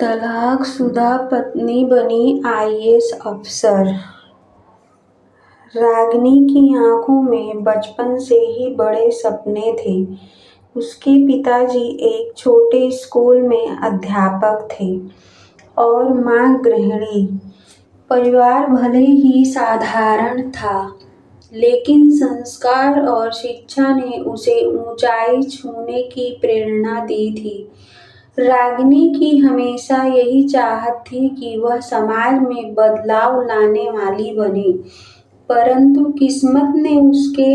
तलाकशुदा पत्नी बनी आईएएस अफसर। रागिनी की आंखों में बचपन से ही बड़े सपने थे। उसके पिताजी एक छोटे स्कूल में अध्यापक थे और मां गृहिणी। परिवार भले ही साधारण था, लेकिन संस्कार और शिक्षा ने उसे ऊंचाई छूने की प्रेरणा दी थी। रागिनी की हमेशा यही चाहत थी कि वह समाज में बदलाव लाने वाली बने, परंतु किस्मत ने उसके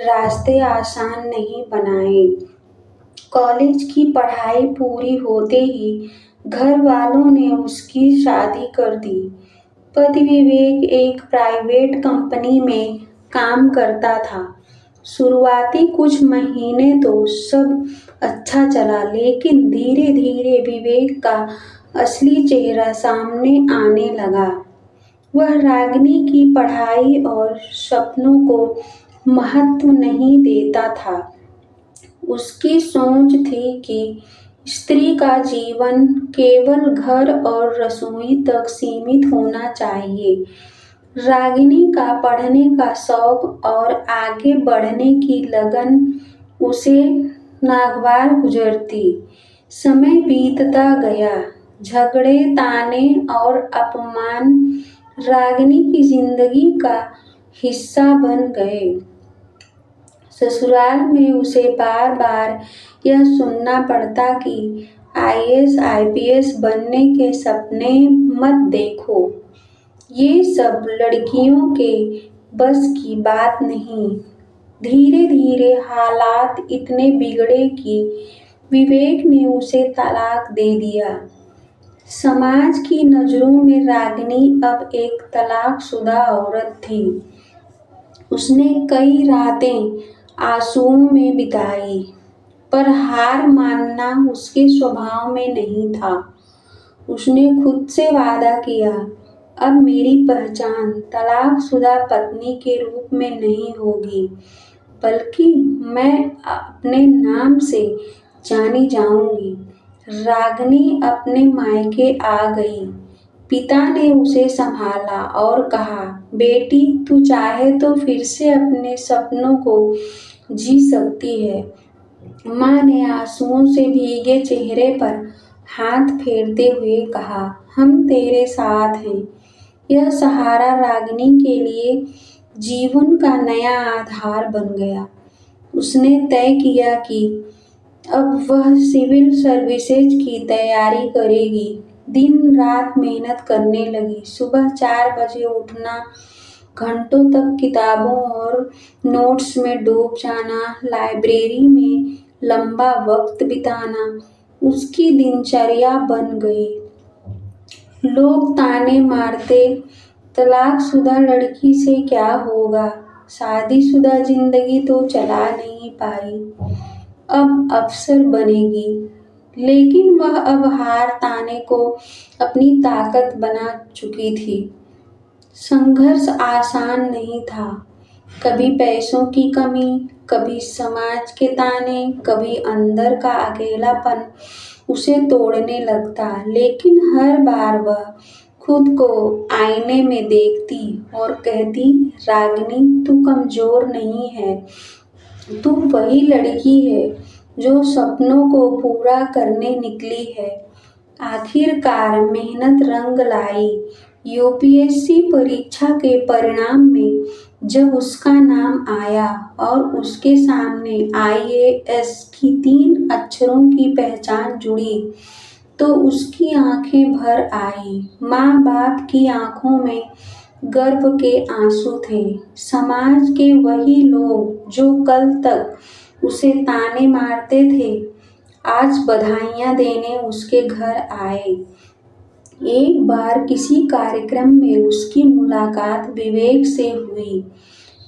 रास्ते आसान नहीं बनाए। कॉलेज की पढ़ाई पूरी होते ही घर वालों ने उसकी शादी कर दी। पति विवेक एक प्राइवेट कंपनी में काम करता था। शुरुआती कुछ महीने तो सब अच्छा चला, लेकिन धीरे धीरे विवेक का असली चेहरा सामने आने लगा। वह रागिनी की पढ़ाई और सपनों को महत्व नहीं देता था। उसकी सोच थी कि स्त्री का जीवन केवल घर और रसोई तक सीमित होना चाहिए। रागिनी का पढ़ने का शौक और आगे बढ़ने की लगन उसे नागवार गुजरती। समय बीतता गया। झगड़े, ताने और अपमान रागिनी की जिंदगी का हिस्सा बन गए। ससुराल में उसे बार बार यह सुनना पड़ता कि आईएएस आईपीएस बनने के सपने मत देखो, ये सब लड़कियों के बस की बात नहीं। धीरे धीरे हालात इतने बिगड़े कि विवेक ने उसे तलाक दे दिया। समाज की नजरों में रागिनी अब एक तलाकशुदा औरत थी। उसने कई रातें आंसुओं में बिताई, पर हार मानना उसके स्वभाव में नहीं था। उसने खुद से वादा किया, अब मेरी पहचान तलाकशुदा पत्नी के रूप में नहीं होगी, बल्कि मैं अपने नाम से जानी जाऊंगी। रागिनी अपने मायके आ गई। पिता ने उसे संभाला और कहा, बेटी, तू चाहे तो फिर से अपने सपनों को जी सकती है। मां ने आंसुओं से भीगे चेहरे पर हाथ फेरते हुए कहा, हम तेरे साथ हैं। यह सहारा रागिनी के लिए जीवन का नया आधार बन गया। उसने तय किया कि अब वह सिविल सर्विसेज की तैयारी करेगी। दिन रात मेहनत करने लगी। सुबह 4 बजे उठना, घंटों तक किताबों और नोट्स में डूब जाना, लाइब्रेरी में लंबा वक्त बिताना उसकी दिनचर्या बन गई। लोग ताने मारते, तलाकशुदा लड़की से क्या होगा, शादीशुदा जिंदगी तो चला नहीं पाई, अब अफसर बनेगी। लेकिन वह अब हार ताने को अपनी ताकत बना चुकी थी। संघर्ष आसान नहीं था। कभी पैसों की कमी, कभी समाज के ताने, कभी अंदर का अकेलापन उसे तोड़ने लगता। लेकिन हर बार वह खुद को आईने में देखती और कहती, रागिनी, तू कमजोर नहीं है, तू वही लड़की है जो सपनों को पूरा करने निकली है। आखिरकार मेहनत रंग लाई। यूपीएससी परीक्षा के परिणाम में जब उसका नाम आया और उसके सामने आईएएस की 3 अक्षरों की पहचान जुड़ी, तो उसकी आंखें भर आई। माँ बाप की आंखों में गर्व के आंसू थे। समाज के वही लोग जो कल तक उसे ताने मारते थे, आज बधाइयां देने उसके घर आए। एक बार किसी कार्यक्रम में उसकी मुलाकात विवेक से हुई।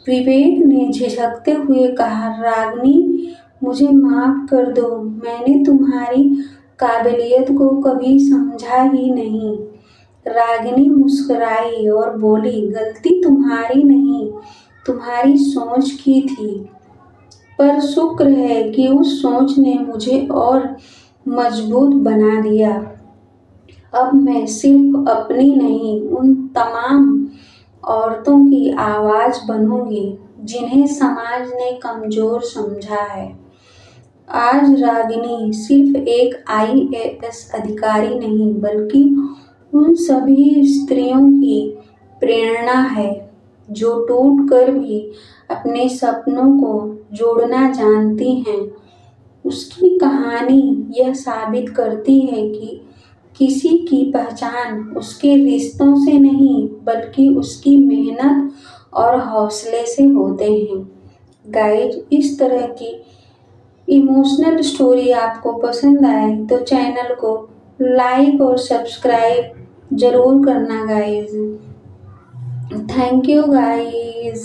विवेक ने झिझकते हुए कहा, रागिनी, मुझे माफ कर दो, मैंने तुम्हारी काबिलियत को कभी समझा ही नहीं। रागिनी मुस्कुराई और बोली, गलती तुम्हारी नहीं, तुम्हारी सोच की थी, पर शुक्र है कि उस सोच ने मुझे और मजबूत बना दिया। अब मैं सिर्फ अपनी नहीं, उन तमाम औरतों की आवाज बनूंगी जिन्हें समाज ने कमजोर समझा है। आज रागिनी सिर्फ एक आईएएस अधिकारी नहीं, बल्कि उन सभी स्त्रियों की प्रेरणा है जो टूट कर भी अपने सपनों को जोड़ना जानती हैं। उसकी कहानी यह साबित करती है कि किसी की पहचान उसके रिश्तों से नहीं, बल्कि उसकी मेहनत और हौसले से होते हैं। गाइज, इस तरह की इमोशनल स्टोरी आपको पसंद आए तो चैनल को लाइक और सब्सक्राइब जरूर करना गाइज। Thank you guys.